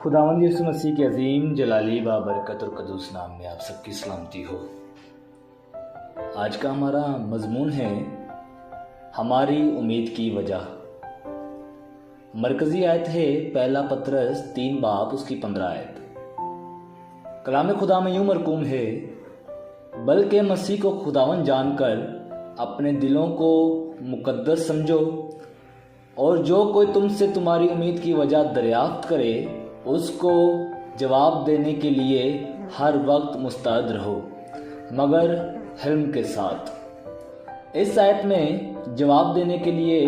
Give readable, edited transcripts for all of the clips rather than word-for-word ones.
खुदावंद यीशु मसीह के अजीम जलाली बाबरकत और कदूस नाम में आप सबकी सलामती हो। आज का हमारा मजमून है हमारी उम्मीद की वजह। मरकजी आयत है पहला पतरस 3 बाब उसकी 15 आयत। कलाम खुदा में यूं मरकूम है, बल्कि मसीह को खुदावन जानकर अपने दिलों को मुकद्दस समझो, और जो कोई तुमसे तुम्हारी उम्मीद की वजह दरियाफ्त करे उसको जवाब देने के लिए हर वक्त मुस्तैद रहो, मगर हिल्म के साथ। इस आयत में जवाब देने के लिए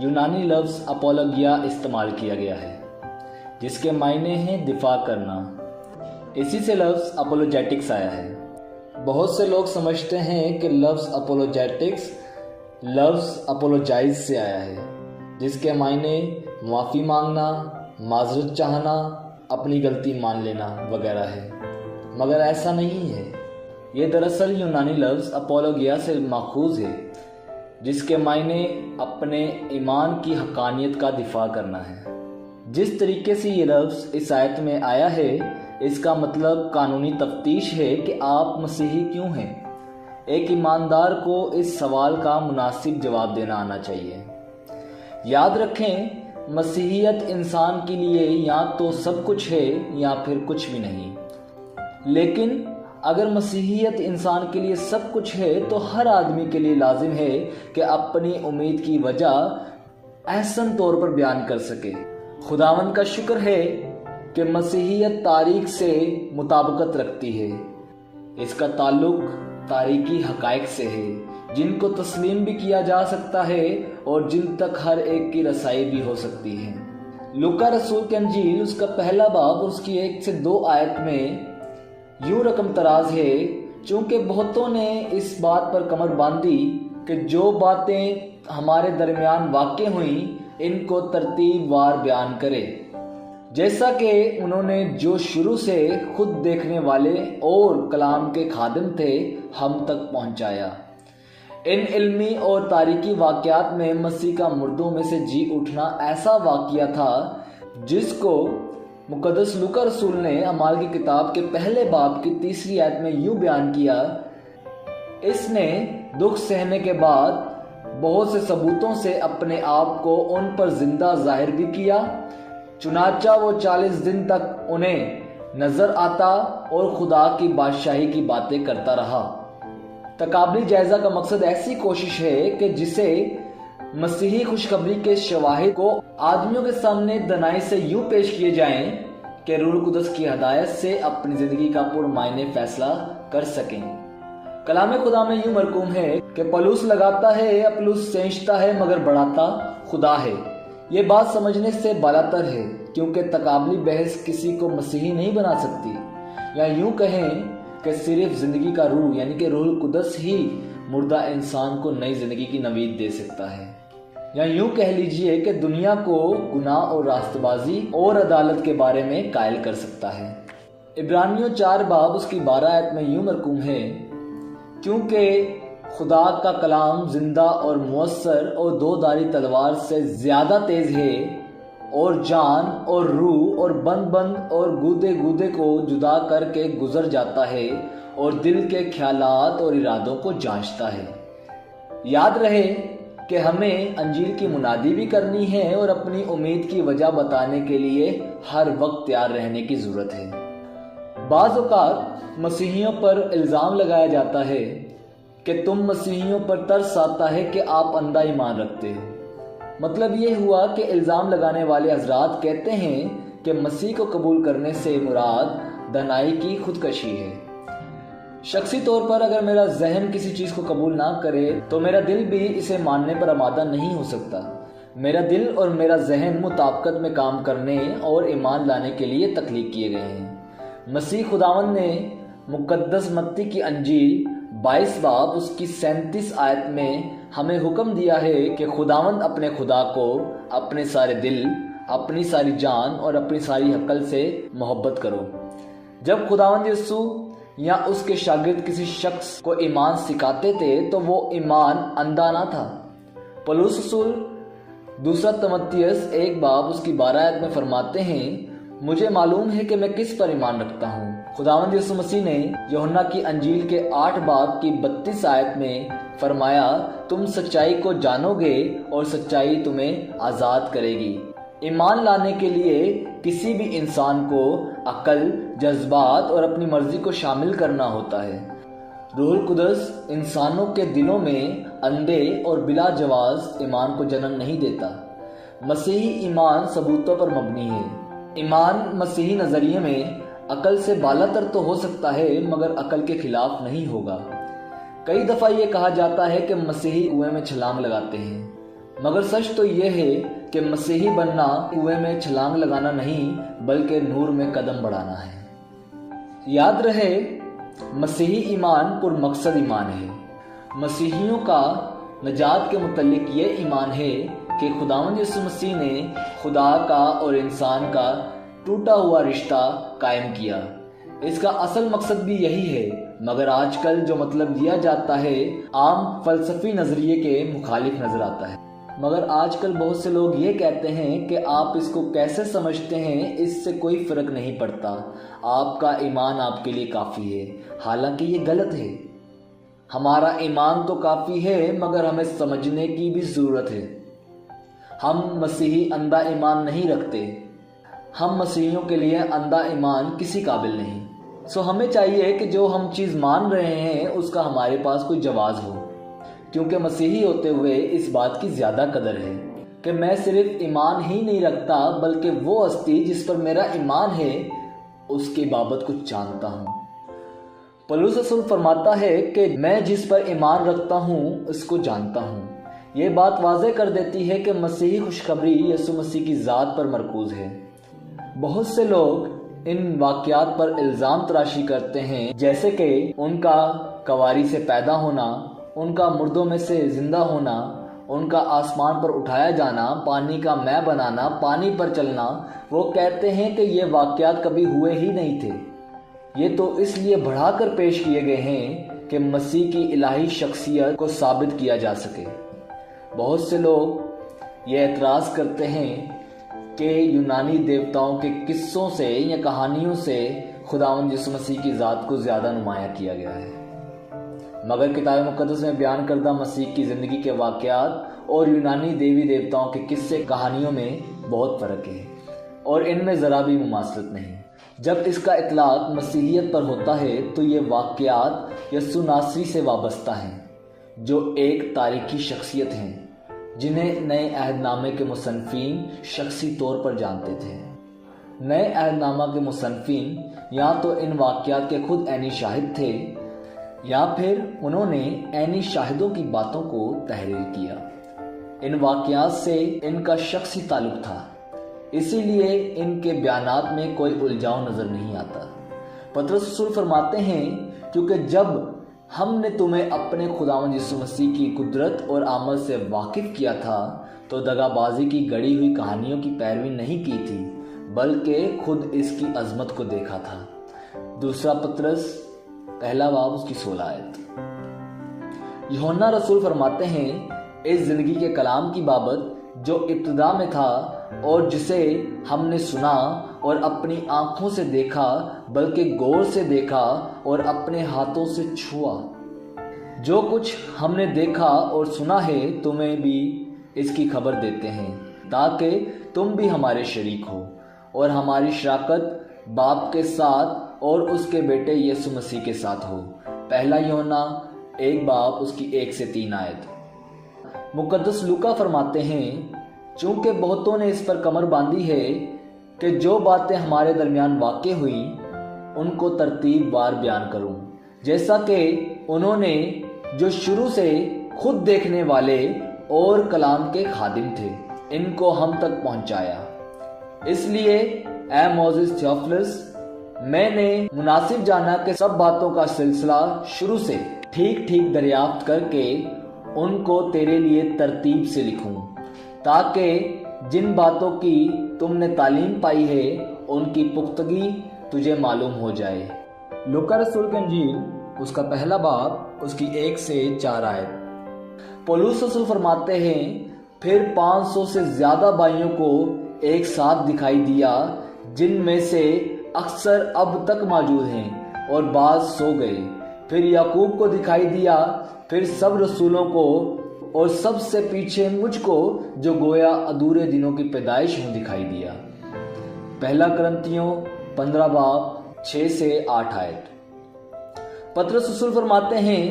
यूनानी लफ्ज़ अपोलोगिया इस्तेमाल किया गया है, जिसके मायने हैं दिफा करना। इसी से लफ्ज़ अपोलोजेटिक्स आया है। बहुत से लोग समझते हैं कि लफ्ज़ अपोलोजेटिक्स लफ्ज़ अपोलोजाइज से आया है, जिसके मायने माफ़ी मांगना, माजरत चाहना, अपनी गलती मान लेना वगैरह है, मगर ऐसा नहीं है। ये दरअसल यूनानी लफ्ज़ अपोलोगिया से माखूज़ है, जिसके मायने अपने ईमान की हकानियत का दिफा करना है। जिस तरीके से ये लफ्ज़ इस आयत में आया है, इसका मतलब कानूनी तफ्तीश है कि आप मसीही क्यों हैं। एक ईमानदार को इस सवाल का मुनासिब जवाब देना आना चाहिए। याद रखें, मसीहियत इंसान के लिए या तो सब कुछ है या फिर कुछ भी नहीं। लेकिन अगर मसीहियत इंसान के लिए सब कुछ है तो हर आदमी के लिए लाजिम है कि अपनी उम्मीद की वजह एहसन तौर पर बयान कर सके। खुदावंद का शुक्र है कि मसीहियत तारीख से मुताबिकत रखती है। इसका ताल्लुक तारीखी हकायक से है, जिनको तस्लीम भी किया जा सकता है और जिन तक हर एक की रसाई भी हो सकती है। लूका रसूल की अंजील उसका पहला बाब और उसकी 1 से 2 आयत में यूं रकम तराज है, चूंकि बहुतों ने इस बात पर कमर बांधी कि जो बातें हमारे दरमियान वाक़े हुई इनको तरतीब वार बयान करे, जैसा कि उन्होंने जो शुरू से खुद देखने वाले और कलाम के खादिम थे हम तक पहुंचाया। इन इल्मी और तारीखी वाक़यात में मसीह का मुर्दों में से जी उठना ऐसा वाक़या था जिसको मुक़द्दस लूका रसूल ने अमाल की किताब के पहले बाब की 3री आयत में यूं बयान किया, इसने दुख सहने के बाद बहुत से सबूतों से अपने आप को उन पर जिंदा जाहिर भी किया। चुनाचा वो 40 दिन तक उन्हें नजर आता और खुदा की बादशाही की बातें करता रहा। तकाबली जायजा का मकसद ऐसी कोशिश है कि जिसे मसीही खुशखबरी के शवाहिद को आदमियों के सामने दनाई से यूं पेश किए जाएं कि रूह कुदस की हदायत से अपनी जिंदगी का पुरमायने फैसला कर सकें। कलाम खुदा में यूं मरकूम है कि पलूस लगाता है, अपलूस सेंचता है, मगर बढ़ाता खुदा है। ये बात समझने से बालातर है, क्योंकि तकाबली बहस किसी को मसीही नहीं बना सकती। या यूं कहें कि सिर्फ जिंदगी का रूह यानी कि रूह कुदस ही मुर्दा इंसान को नई जिंदगी की नवीद दे सकता है। या यूं कह लीजिए कि दुनिया को गुनाह और रास्तबाजी और अदालत के बारे में कायल कर सकता है। इब्रानियों 4 बाब उसकी 12 आयत में यूं मरकूम है, क्योंकि खुदा का कलाम जिंदा और मुअस्सर और 2 धारी तलवार से ज्यादा तेज है और जान और रूह और बंद और गूदे गूदे को जुदा करके गुजर जाता है और दिल के ख्यालात और इरादों को जांचता है। याद रहे कि हमें अंजील की मुनादी भी करनी है और अपनी उम्मीद की वजह बताने के लिए हर वक्त तैयार रहने की जरूरत है। बाज़ औक़ात मसीहियों पर इल्ज़ाम लगाया जाता है कि तुम मसीहियों पर तरस आता है कि आप अंधा ईमान रखते हो। मतलब ये हुआ कि इल्ज़ाम लगाने वाले हजरात कहते हैं कि मसीह को कबूल करने से मुराद दनाई की खुदकशी है। शख्सी तौर पर अगर मेरा जहन किसी चीज़ को कबूल ना करे तो मेरा दिल भी इसे मानने पर आमादा नहीं हो सकता। मेरा दिल और मेरा जहन मुताबिकत में काम करने और ईमान लाने के लिए तख्लीक किए गए हैं। मसीह खुदावंद ने मुकद्दस मत्ती की अंजील 22 बाब उसकी 37 आयत में हमें हुक्म दिया है कि खुदावंद अपने खुदा को अपने सारे दिल, अपनी सारी जान और अपनी सारी अक्ल से मोहब्बत करो। जब खुदावंद यीशु या उसके शागिर्द किसी शख्स को ईमान सिखाते थे तो वो ईमान अंधा ना था। पौलुस रसूल 2 तिमुथियुस 1 बाब उसकी 12 आयत में फरमाते हैं, मुझे मालूम है कि मैं किस पर ईमान रखता हूँ। खुदावंद यीशु मसीह ने यूहन्ना की अंजील के 8 बाब की 32 आयत में फरमाया, तुम सच्चाई को जानोगे और सच्चाई तुम्हें आज़ाद करेगी। ईमान लाने के लिए किसी भी इंसान को अकल, जज्बात और अपनी मर्जी को शामिल करना होता है। रूहुल कुदस इंसानों के दिलों में अंधे और बिला जवाज ईमान को जन्म नहीं देता। मसीही ईमान सबूतों पर मबनी है। ईमान मसीही नज़रिए में अकल से बालातर तो हो सकता है मगर अकल के खिलाफ नहीं होगा। कई दफ़ा ये कहा जाता है कि मसीही कुएं में छलांग लगाते हैं, मगर सच तो ये है कि मसीही बनना कुएं में छलांग लगाना नहीं बल्कि नूर में कदम बढ़ाना है। याद रहे, मसीही ईमान पुरमकसद ईमान है। मसीहियों का नजात के मुतल्लिक ये ईमान है कि खुदावंद यीशु मसीह ने खुदा का और इंसान का टूटा हुआ रिश्ता कायम किया। इसका असल मकसद भी यही है, मगर आजकल जो मतलब लिया जाता है आम फलसफी नज़रिए के मुखालिफ नज़र आता है। मगर आजकल बहुत से लोग ये कहते हैं कि आप इसको कैसे समझते हैं इससे कोई फ़र्क नहीं पड़ता, आपका ईमान आपके लिए काफ़ी है। हालांकि ये गलत है। हमारा ईमान तो काफ़ी है मगर हमें समझने की भी ज़रूरत है। हम मसीही अंधा ईमान नहीं रखते। हम मसीहियों के लिए अंधा ईमान किसी काबिल नहीं। सो हमें चाहिए कि जो हम चीज़ मान रहे हैं उसका हमारे पास कोई जवाब हो, क्योंकि मसीही होते हुए इस बात की ज़्यादा कदर है कि मैं सिर्फ ईमान ही नहीं रखता बल्कि वो हस्ती जिस पर मेरा ईमान है उसके बाबत कुछ जानता हूँ। पौलुस रसूल फरमाता है कि मैं जिस पर ईमान रखता हूँ उसको जानता हूँ। ये बात वाज़े कर देती है कि मसीही खुशखबरी यीशु मसीह की ज़ात पर मरकूज है। बहुत से लोग इन वाक़यात पर इल्ज़ाम तराशी करते हैं, जैसे कि उनका कवारी से पैदा होना, उनका मुर्दों में से ज़िंदा होना, उनका आसमान पर उठाया जाना, पानी का मैं बनाना, पानी पर चलना। वो कहते हैं कि ये वाक़यात कभी हुए ही नहीं थे। ये तो इसलिए बढ़ाकर पेश किए गए हैं कि मसीह की इलाही शख्सियत को साबित किया जा सके। बहुत से लोग ये एतराज़ करते हैं कि यूनानी देवताओं के किस्सों से या कहानियों से खुदावंद यीशु मसीह की ज़ात को ज़्यादा नुमाया किया गया है। मगर किताब मुक़द्दस में बयान करदा मसीह की ज़िंदगी के वाक़यात और यूनानी देवी देवताओं के किस्से कहानियों में बहुत फ़र्क है और इनमें ज़रा भी मुमासलत नहीं। जब इसका इतलाक़ मसीहियत पर होता है तो ये वाक़यात यीशु नासरी से वाबस्ता हैं, जो एक तारीख़ी शख्सियत हैं जिन्हें नए अहदनामे के मुसन्निफ़ीन शख्सी तौर पर जानते थे। नए अहदनामा के मुसन्निफ़ीन या तो इन वाक़यात के खुद ऐनी शाहिद थे या फिर उन्होंने ऐनी शाहिदों की बातों को तहरीर किया। इन वाक़यात से इनका शख्सी ताल्लुक़ था, इसीलिए इनके बयानात में कोई उलझाव नज़र नहीं आता। पतरस रसूल फरमाते हैं, क्योंकि जब हमने तुम्हें अपने खुदावंद यीशु मसीह की कुदरत और आमद से वाकिफ़ किया था तो दगाबाजी की गढ़ी हुई कहानियों की पैरवी नहीं की थी बल्कि खुद इसकी अजमत को देखा था। दूसरा पतरस पहला बाब उसकी 16 आयत। यूहन्ना रसूल फरमाते हैं, इस ज़िंदगी के कलाम की बाबत जो इब्तिदा में था और जिसे हमने सुना और अपनी आंखों से देखा, बल्कि गौर से देखा और अपने हाथों से छुआ। जो कुछ हमने देखा और सुना है तुम्हें भी इसकी खबर देते हैं, ताकि तुम भी हमारे शरीक हो और हमारी शराकत बाप के साथ और उसके बेटे यीशु मसीह के साथ हो। पहला यूहन्ना 1 बाब उसकी 1 से 3 आयत। मुकद्दस लूका फरमाते हैं, चूँकि बहुतों ने इस पर कमर बांधी है कि जो बातें हमारे दरमियान वाक़ हुई उनको तरतीब वार बयान करूं, जैसा कि उन्होंने जो शुरू से खुद देखने वाले और कलाम के खादिम थे इनको हम तक पहुंचाया। इसलिए ए मोज़ेस थियोफिलस, मैंने मुनासिब जाना कि सब बातों का सिलसिला शुरू से ठीक ठीक दरियाफ्त करके उनको तेरे लिए तरतीब से लिखूं, ताकि जिन बातों की तुमने तालीम पाई है उनकी पुख्तगी तुझे मालूम हो जाए। लूका रसूल की अंजील उसका पहला बाब उसकी 1 से 4 आयत। पौलुस रसूल फरमाते हैं, फिर 500 से ज़्यादा भाइयों को एक साथ दिखाई दिया जिनमें से अक्सर अब तक मौजूद हैं और बाज सो गए। फिर याकूब को दिखाई दिया, फिर सब रसूलों को, और सबसे पीछे मुझको जो गोया अधूरे दिनों की पैदाइश हूं दिखाई दिया। पहला करंथियों 15 बाब 6 से 8 आयत। पतरस रसूल फरमाते हैं,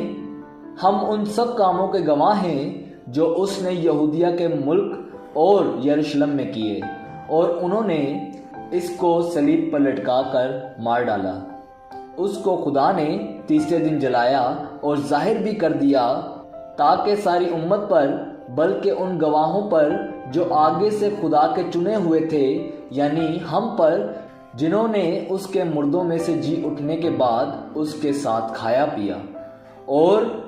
हम उन सब कामों के गवाह हैं जो उसने यहूदिया के मुल्क और यरूशलेम में किए, और उन्होंने इसको सलीब पर लटका कर मार डाला। उसको खुदा ने तीसरे दिन जलाया और जाहिर भी कर दिया, ताकि सारी उम्मत पर, बल्कि उन गवाहों पर जो आगे से खुदा के चुने हुए थे, यानी हम पर, जिन्होंने उसके मुर्दों में से जी उठने के बाद उसके साथ खाया पिया। और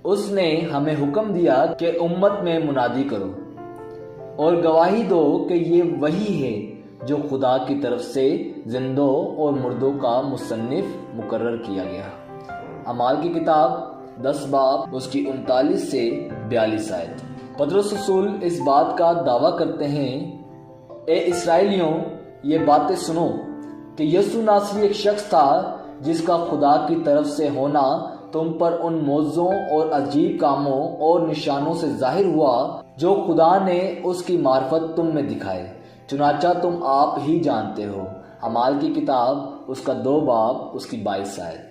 उसने हमें हुक्म दिया कि उम्मत में मुनादी करो और गवाही दो कि ये वही है जो खुदा की तरफ से जिंदों और मुर्दों का मुसन्निफ मुकर्रर किया गया। अमाल की किताब 10 बाब उसकी 39 से 42 आयत। पतरस रसूल इस बात का दावा करते हैं, ए इस्राएलियों, ये बातें सुनो कि यीशु नासरी एक शख्स था जिसका खुदा की तरफ से होना तुम पर उन मौजों और अजीब कामों और निशानों से जाहिर हुआ जो खुदा ने उसकी मार्फत तुम में दिखाए, चुनाचा तुम आप ही जानते हो। अमाल की किताब उसका 2 बाब उसकी 22 आयत।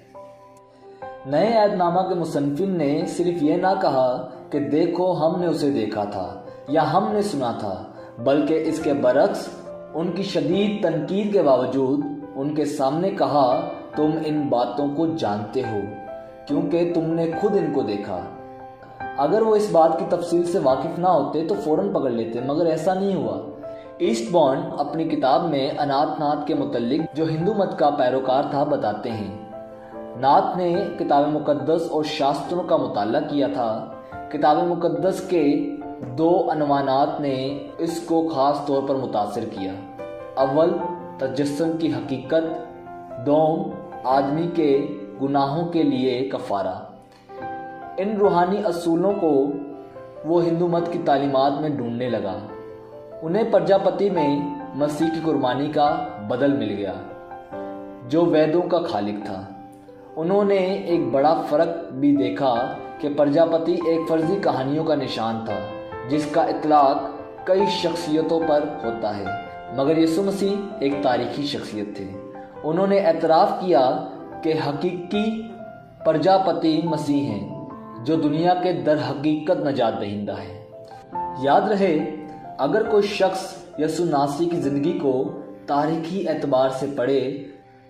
नए ऐदनामा के मुसन्निफिन ने सिर्फ ये ना कहा कि देखो हमने उसे देखा था या हमने सुना था, बल्कि इसके बरक्स उनकी शदीद तनकीद के बावजूद उनके सामने कहा, तुम इन बातों को जानते हो क्योंकि तुमने खुद इनको देखा। अगर वो इस बात की तफसील से वाकिफ ना होते तो फौरन पकड़ लेते, मगर ऐसा नहीं हुआ। ईस्टबॉर्न अपनी किताब में अनाथनाथ के मुतल्लिक, जो हिंदू मत का पैरोकार था, बताते हैं, नाथ ने किताब मुकद्दस और शास्त्रों का मुताला किया था। किताब मुकद्दस के 2 अनवानात ने इसको खास तौर पर मुतासिर किया। अव्वल, तजस्सुम की हकीकत, दोम, आदमी के गुनाहों के लिए कफ़ारा। इन रूहानी असूलों को वो हिंदू मत की तालीमात में ढूंढने लगा। उन्हें प्रजापति में मसीह की कुर्बानी का बदल मिल गया, जो वेदों का खालिक था। उन्होंने एक बड़ा फ़र्क भी देखा कि प्रजापति एक फर्जी कहानियों का निशान था जिसका इतलाक कई शख्सियतों पर होता है, मगर यीशु मसीह एक तारीखी शख्सियत थे। उन्होंने एतराफ़ किया कि हकीकी प्रजापति मसीह हैं जो दुनिया के दर हकीकत नजात दहिंदा है। याद रहे, अगर कोई शख्स यीशु नासरी की ज़िंदगी को तारीखी एतबार से पढ़े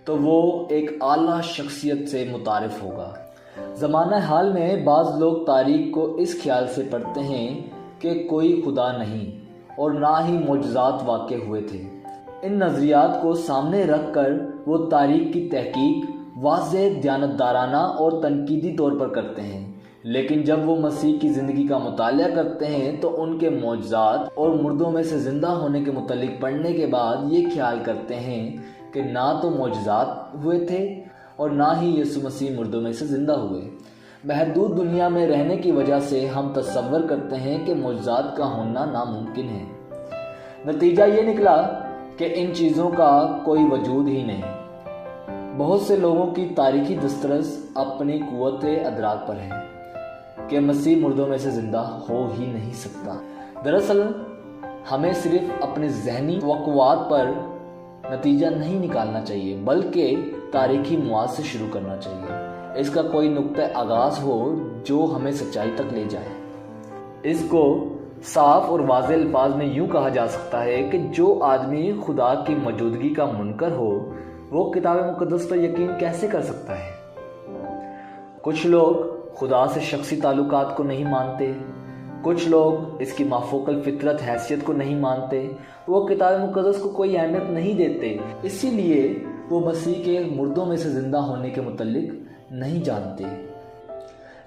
तो वो एक आला शख्सियत से मुतारिफ होगा। ज़माना हाल में बाज़ लोग तारीख को इस ख्याल से पढ़ते हैं कि कोई खुदा नहीं और ना ही मौजज़ात वाक़े हुए थे। इन नज़रियात को सामने रख कर वो तारीख की तहकीक वाज़ेह, दयानतदाराना और तनकीदी तौर पर करते हैं, लेकिन जब वो मसीह की ज़िंदगी का मुताला करते हैं तो उनके मौजज़ात और मुर्दों में से ज़िंदा होने के मुतल्लिक पढ़ने के बाद ये ख्याल करते हैं कि ना तो मौजज़ात हुए थे और ना ही यीशु मसीह मुर्दों में से ज़िंदा हुए। महदूद दुनिया में रहने की वजह से हम तसव्वुर करते हैं कि मौजज़ात का होना नामुमकिन है। नतीजा ये निकला कि इन चीज़ों का कोई वजूद ही नहीं। बहुत से लोगों की तारीखी दस्तरस अपनी कुव्वत अदराक पर है कि मसीह मुर्दों में से ज़िंदा हो ही नहीं सकता। दरअसल हमें सिर्फ अपने ज़हनी तवक्कुआत पर नतीजा नहीं निकालना चाहिए, बल्कि तारीखी मुआद से शुरू करना चाहिए। इसका कोई नुक्ता आगाज़ हो जो हमें सच्चाई तक ले जाए। इसको साफ और वाज़ेह अल्फाज में यूँ कहा जा सकता है कि जो आदमी खुदा की मौजूदगी का मुनकर हो वो किताब मुकद्दस पर यकीन कैसे कर सकता है। कुछ लोग खुदा से शख्सी ताल्लुकात को नहीं मानते, कुछ लोग इसकी माफोकल फितरत हैसियत को नहीं मानते, वो किताब मुकद्दस को कोई अहमियत नहीं देते, इसीलिए वो मसीह के मुर्दों में से ज़िंदा होने के मुतल्लिक नहीं जानते।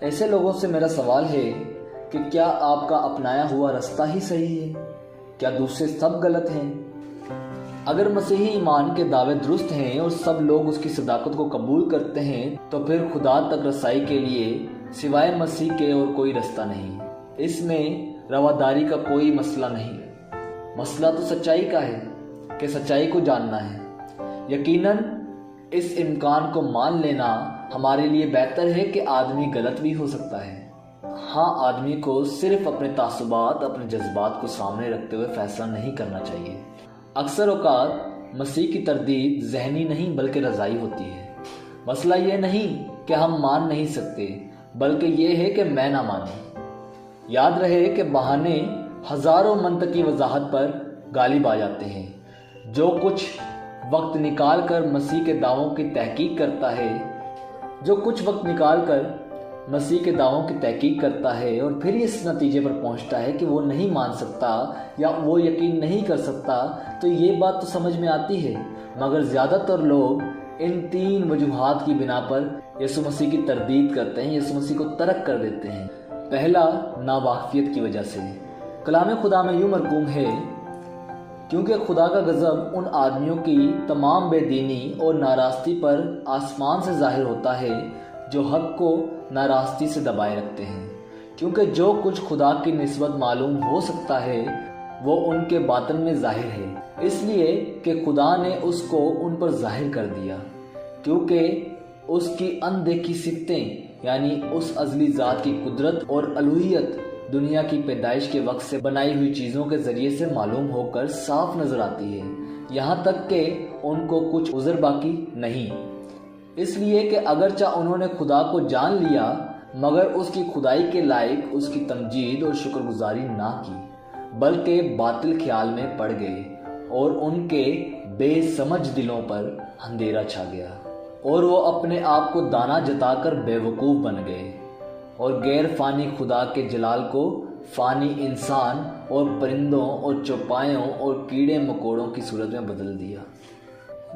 ऐसे लोगों से मेरा सवाल है कि क्या आपका अपनाया हुआ रास्ता ही सही है? क्या दूसरे सब गलत हैं? अगर मसीही ईमान के दावे दुरुस्त हैं और सब लोग उसकी सदाकत को कबूल करते हैं तो फिर खुदा तक रसाई के लिए सिवाय मसीह के और कोई रास्ता नहीं। इसमें रवादारी का कोई मसला नहीं, मसला तो सच्चाई का है। कि सच्चाई को जानना है। यकीनन इस इम्कान को मान लेना हमारे लिए बेहतर है कि आदमी गलत भी हो सकता है। हाँ, आदमी को सिर्फ अपने तासुबात, अपने जज्बात को सामने रखते हुए फैसला नहीं करना चाहिए। अक्सर औकात मसीह की तरदीद जहनी नहीं बल्कि रज़ाई होती है। मसला ये नहीं कि हम मान नहीं सकते, बल्कि ये है कि मैं ना मानूं। याद रहे कि बहाने हजारों मंतकी वजाहत पर गालिब आ जाते हैं। जो कुछ वक्त निकाल कर मसीह के दावों की तहकीक करता है और फिर इस नतीजे पर पहुंचता है कि वो नहीं मान सकता या वो यकीन नहीं कर सकता, तो ये बात तो समझ में आती है। मगर ज़्यादातर लोग इन 3 वजूहात की बिना पर यीशु मसीह की तरदीद करते हैं, यीशु मसीह को तर्क कर देते हैं। पहला, नावाकिफियत की वजह से। कलाम खुदा में यूं मरकूम है, क्योंकि खुदा का गज़ब उन आदमियों की तमाम बेदीनी और नाराज़गी पर आसमान से ज़ाहिर होता है जो हक़ को नाराज़गी से दबाए रखते हैं। क्योंकि जो कुछ खुदा की निस्बत मालूम हो सकता है वो उनके बातन में ज़ाहिर है, इसलिए कि खुदा ने उसको उन पर ज़ाहिर कर दिया। क्योंकि उसकी अनदेखी सिफ़तें यानी उस अज़ली ज़ात की कुदरत और अलूहियत दुनिया की पैदाइश के वक्त से बनाई हुई चीज़ों के ज़रिए से मालूम होकर साफ नज़र आती है, यहाँ तक कि उनको कुछ उज़र बाकी नहीं। इसलिए कि अगरचा उन्होंने खुदा को जान लिया मगर उसकी खुदाई के लायक उसकी तमजीद और शुक्रगुजारी ना की, बल्कि बातिल ख्याल में पड़ गए और उनके बेसमझ दिलों पर अंधेरा छा गया और वो अपने आप को दाना जताकर बेवकूफ़ बन गए और गैर फ़ानी खुदा के जलाल को फ़ानी इंसान और परिंदों और चौपायों और कीड़े मकोड़ों की सूरत में बदल दिया।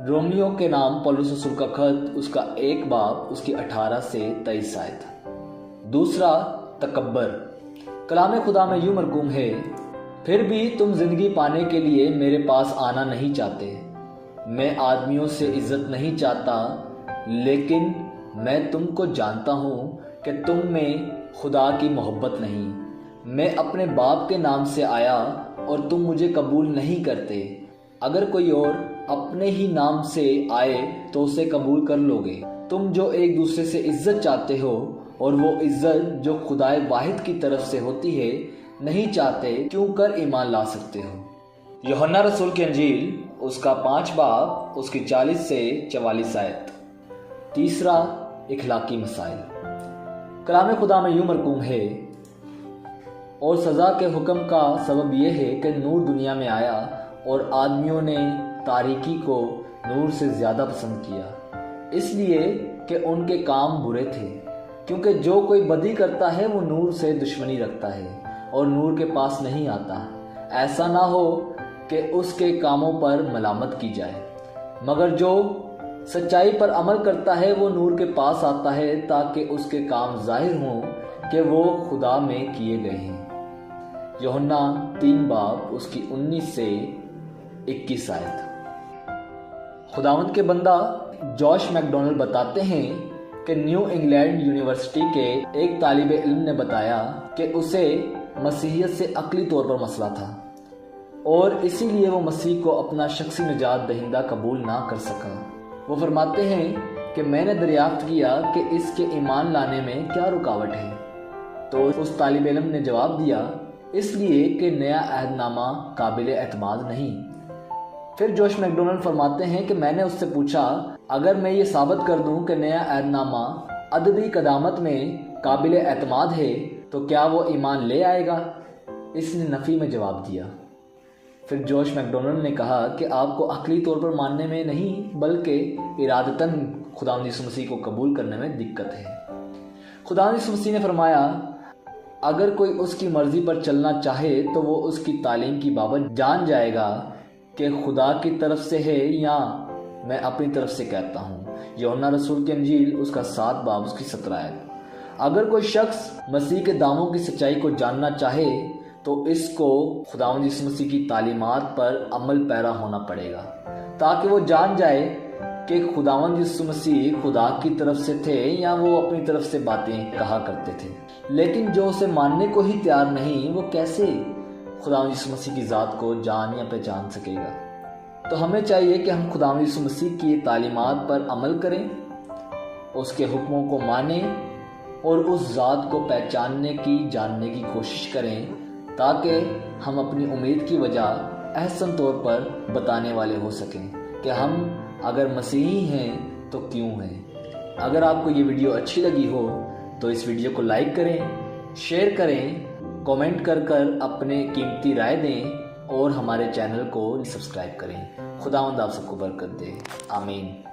रोमियो के नाम पौलुस रसूल का खत, उसका 1 बाब, उसकी 18 से 23 आयत। दूसरा, तकब्बर। कलाम खुदा में यूं मरकूम है, फिर भी तुम जिंदगी पाने के लिए मेरे पास आना नहीं चाहते। मैं आदमियों से इज्जत नहीं चाहता, लेकिन मैं तुमको जानता हूँ कि तुम में खुदा की मोहब्बत नहीं। मैं अपने बाप के नाम से आया और तुम मुझे कबूल नहीं करते। अगर कोई और अपने ही नाम से आए तो उसे कबूल कर लोगे। तुम जो एक दूसरे से इज्जत चाहते हो और वो इज्जत जो खुदाए वाहिद की तरफ से होती है नहीं चाहते, क्यों कर ईमान ला सकते हो। यूहन्ना रसूल की अंजील, उसका 5 बाब, उसकी 40 से 44 आयत। तीसरा, इखलाकी मसाइल। कलाम खुदा में यूं मरकूम है, और सज़ा के हुक्म का सबब यह है कि नूर दुनिया में आया और आदमियों ने तारीकी को नूर से ज़्यादा पसंद किया, इसलिए कि उनके काम बुरे थे। क्योंकि जो कोई बदी करता है वो नूर से दुश्मनी रखता है और नूर के पास नहीं आता, ऐसा ना हो कि उसके कामों पर मलामत की जाए। मगर जो सच्चाई पर अमल करता है वो नूर के पास आता है ताकि उसके काम जाहिर हों कि वो खुदा में किए गए हैं। यूहन्ना 3 बाब, उसकी 19 से 21 आयत। खुदावंद के बंदा जॉश मैकडोनल्ड बताते हैं कि न्यू इंग्लैंड यूनिवर्सिटी के एक तालिब इल्म ने बताया कि उसे मसीहियत से अक्ली तौर पर मसला था और इसीलिए वो मसीह को अपना शख्सी निजात दहिंदा कबूल ना कर सका। वो फरमाते हैं कि मैंने दरियाफ्त किया कि इसके ईमान लाने में क्या रुकावट है। तो उस तालिब इल्म ने जवाब दिया, इसलिए कि नया अहदनामा काबिल एतमाद नहीं। फिर जोश मैकडोनल्ड फरमाते हैं कि मैंने उससे पूछा, अगर मैं ये साबित कर दूं कि नया अहदनामा अदबी कदामत में काबिल एतमाद है तो क्या वो ईमान ले आएगा? इसने नफ़ी में जवाब दिया। फिर जोश मैकडोनल्ड ने कहा कि आपको अक्ली तौर पर मानने में नहीं बल्कि इरादतन खुदावंद यीशु मसीह को कबूल करने में दिक्कत है। खुदावंद यीशु मसीह ने फरमाया, अगर कोई उसकी मर्ज़ी पर चलना चाहे तो वो उसकी तालीम की बाबत जान जाएगा कि खुदा की तरफ से है या मैं अपनी तरफ से कहता हूँ। यूहन्ना रसूल की अंजील, उसका 7 बाब, उसकी 17 आयत। अगर कोई शख्स मसीह के दामों की सच्चाई को जानना चाहे तो इसको खुदावंद यीशु मसीह की तालीमात पर अमल पैरा होना पड़ेगा ताकि वो जान जाए कि खुदावंद यीशु मसीह खुदा की तरफ से थे या वो अपनी तरफ से बातें कहा करते थे। लेकिन जो उसे मानने को ही तैयार नहीं, वो कैसे खुदावंद यीशु मसीह की ज़ात को जान या पहचान सकेगा। तो हमें चाहिए कि हम खुदा यीशु मसीह की तालीमात पर अमल करें, उसके हुक्मों को मानें और उस ज़ात को पहचानने की जानने की कोशिश करें, ताकि हम अपनी उम्मीद की वजह अहसन तौर पर बताने वाले हो सकें कि हम अगर मसीही हैं तो क्यों हैं। अगर आपको ये वीडियो अच्छी लगी हो तो इस वीडियो को लाइक करें, शेयर करें, कमेंट कर अपने कीमती राय दें और हमारे चैनल को सब्सक्राइब करें। खुदावंद आप सबको बरकत दे। आमीन।